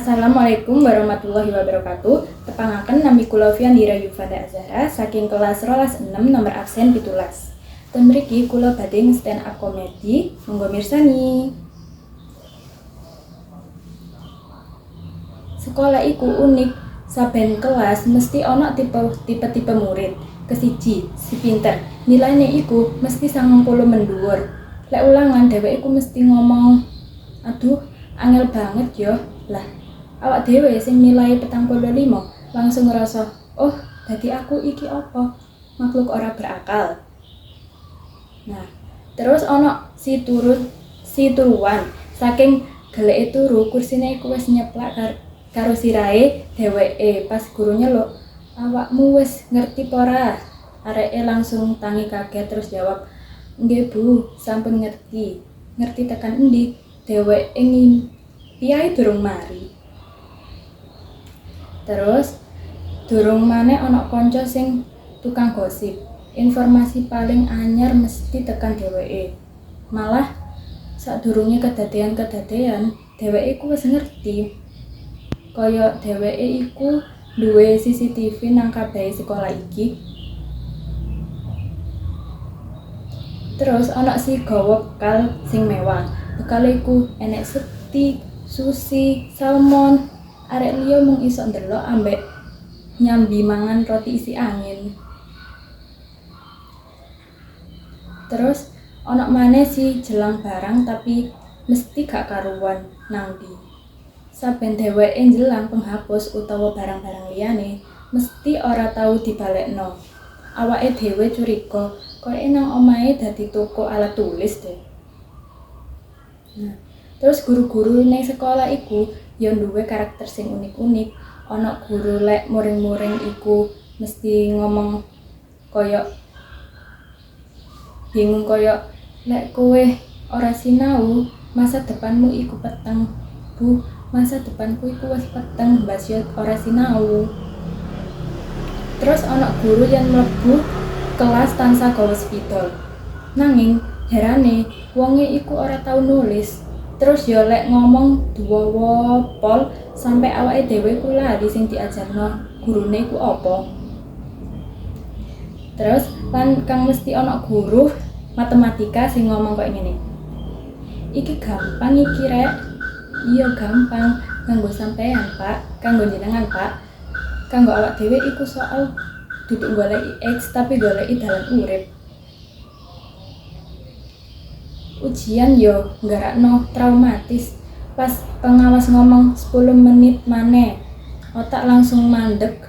Assalamualaikum warahmatullahi wabarakatuh. Tepangaken nami kula Fiandira Yufanda Azhara saking kelas 6 nomor absen 17. Ten mriki kula badhe stand up komedi, monggo mirsani. Sekolah iku unik, saben kelas mesti ana tipe murid. Kesiji, si pinter. Nilaine iku mesti 90 mendhuwur. Lek ulangan dheweke iku mesti ngomong, "Aduh, angel banget yo." Lah, awak dhewe sing nilai 45 langsung ngerasa, "Oh, dadi aku iki apa? Makhluk ora berakal." Nah, terus ana si turuan saking geleke turu kursine iku wis nyeplak karo sirahe dheweke. Pas guru nyeluk, "Awakmu wis ngerti pora?" Areke langsung tangi kaget terus jawab, "Nggih Bu, sampun ngerti." "Ngerti tekan endi?" Dheweke piye durung mari. Terus durung maneh ana kanca sing tukang gosip. Informasi paling anyar mesti tekan dheweke. Malah sadurunge kedadean, dheweke iku wis ngerti. Kaya dheweke iku duwe CCTV nang kabehe sekolah iki. Terus ana si gawa bekal sing mewah. Bekale iku enek steak, sushi, salmon. Arek liya mung iso ndelok ambek nyambi mangan roti isi angin. Terus ana maneh si jelang barang tapi mesti gak karuan nang ndi. Saben dheweke njelang penghapus utawa barang-barang liyane mesti ora tau dibalekno. Awake dhewe curiga, koyoke nang omahe dadi toko alat tulis deh. Nah, terus guru-guru ning sekolah iku ya duwe karakter sing unik-unik. Ana guru lek muring-muring iku mesti ngomong koyo bingung koyo, "Lek kowe ora sinau, masa depanmu iku peteng." "Bu, masa depanku iku wis peteng, mbas yo ora sinau." Terus ana guru yang mlebu kelas tansah gawa spidol. Nanging herane wonge iku ora tau nulis. Terus yo lek ngomong duwawa pol sampe awake dhewe ku lali sing diajarno gurune iku apa. Terus lan kang mesti ana guru matematika sing ngomong koyo ngene. "Iki gampang iki, Rek." "Iya gampang, kanggo sampean, Pak. Kanggo jenengan, Pak. Kanggo awak dhewe iku soal duduk goleki X tapi goleki dalan urip." Ujian yo nggarakno traumatis. Pas pengawas ngomong 10 menit maneh, otak langsung mandek,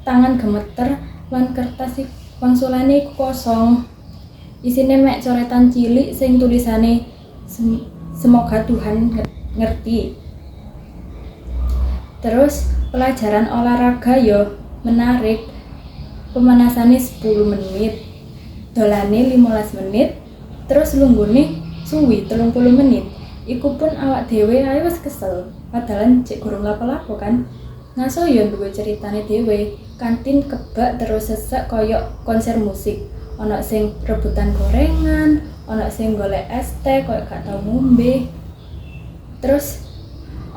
tangan gemeter, lan kertas wangsulane iku kosong. Isine mek coretan cilik sing tulisane semoga Tuhan ngerti. Terus pelajaran olahraga yo menarik. Pemanasane 10 menit, dolane 15 menit, terus lunggune suwi 30 menit. Iku pun awak dhewe ae wis kesel. Padahal cek gurung lapo-lapo kan. Ngaso yo duwe ceritane dhewe. Kantin kebak terus sesek koyo konser musik. Ana sing rebutan gorengan, ana sing golek es teh koyo gak tau ngombe. Terus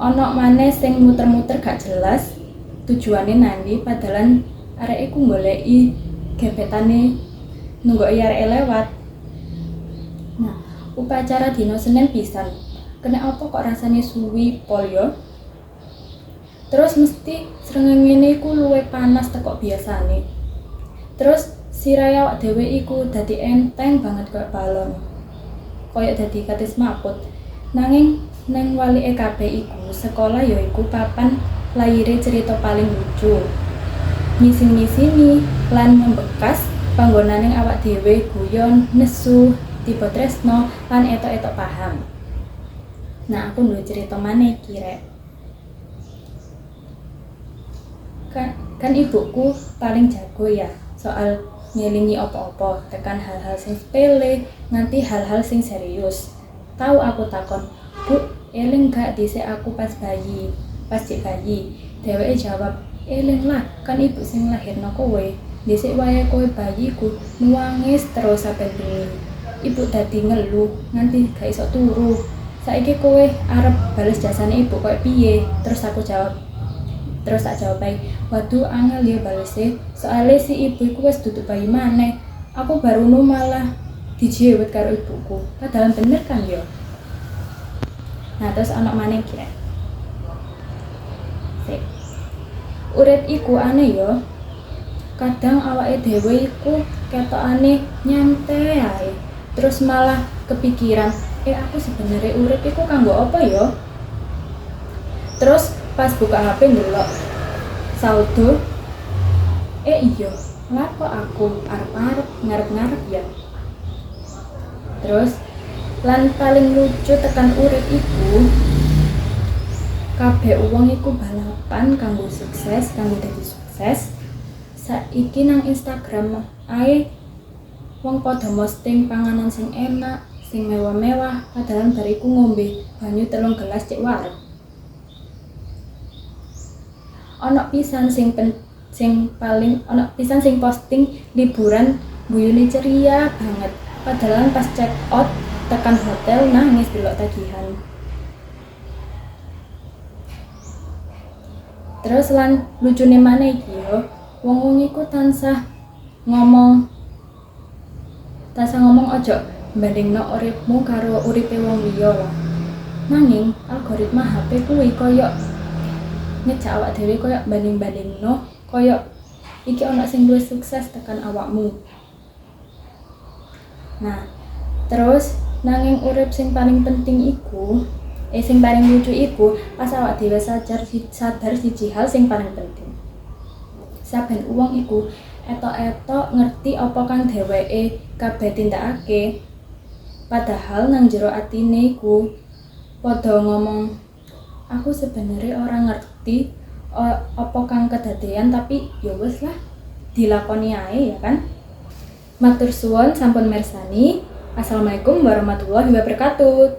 ana maneh sing muter-muter gak jelas tujuane nandi, padahal arek iku goleki gebetane nunggoki arek lewat. Nah, upacara dina Senin pisan. Kena apa kok rasane suwi pol yo? Terus mesti srengenge iku luwih panas teko biasane. Terus sirahe awak dhewe iku dadi enteng banget koyo balon. Koyo dadi katis maput. Nanging neng walike kabeh iku sekolah ya iku papan laire cerita paling lucu. Ngisin-ngisini lan membekas panggonaning awak dhewe guyon, nesu, tiba tresno lan etok-etok paham. Nah, aku duwe cerita maneh iki, Rek. Kan ibuku paling jago ya soal ngelingi apa-apa, tekan hal-hal sing sepele nganti hal-hal sing serius. Tahu aku takon, "Bu, eling gak dhisik aku pas cek bayi?" Dheweke jawab, "Eling lah, kan ibu sing lahirno kowe. Dhisik wayahe kowe bayi iku nuwangis terus saben bengi. Ibu dadi ngeluh nganti gak iso turu. saiki kowe arep bales jasane ibu koyo piye? Terus tak jawab ae, waduh angel ya balese, soalnya si ibu iku wis duduk bayi maneh. Aku baru malah dijewet karo ibuku. Padahal bener kan ya. Nah, terus anak maneh kira. Sik. Urip iku aneh ya. Kadang awake dhewe iku ketokane nyantai ae. Terus malah kepikiran, aku sebenarnya urip iku kanggo apa ya? Terus pas buka HP ndelok saldo, iya, lah kok aku arep-arep ngarep-ngarep ya. Terus lan paling lucu tekan urip iku, kabeh wong iku balapan kanggo sukses, kanggo dadi sukses. Saiki nang Instagram ae wong padha posting panganan sing enak, sing mewah-mewah, padahal bariku ngombe banyu 3 gelas cek wareg. Ana pisan sing posting liburan guyune ceria banget. Padahal pas check out tekan hotel nangis delok tagihan. Terus lan lucune maneh iki yo, wong-wong iku tansah ngomong ojo bandingno uripmu karo uripe wong liya lah. Nanging algoritma HP kuwi koyo ngejak awak dhewe koyo banding-bandingno, koyo iki ana sing luwih sukses tekan awakmu. Nah, terus nanging urip sing paling penting iku, sing paling lucu iku pas awak dhewe sadar siji hal sing paling penting. Saben wong iku etok-etok ngerti apa kang dheweke kabeh tindakake. Padahal nang jero atine iku padha ngomong, aku sebenarnya ora ngerti apa kang kedadean, tapi ya wis lah dilakoni ae ya kan. Matur suwun sampun mirsani. Assalamualaikum warahmatullahi wabarakatuh.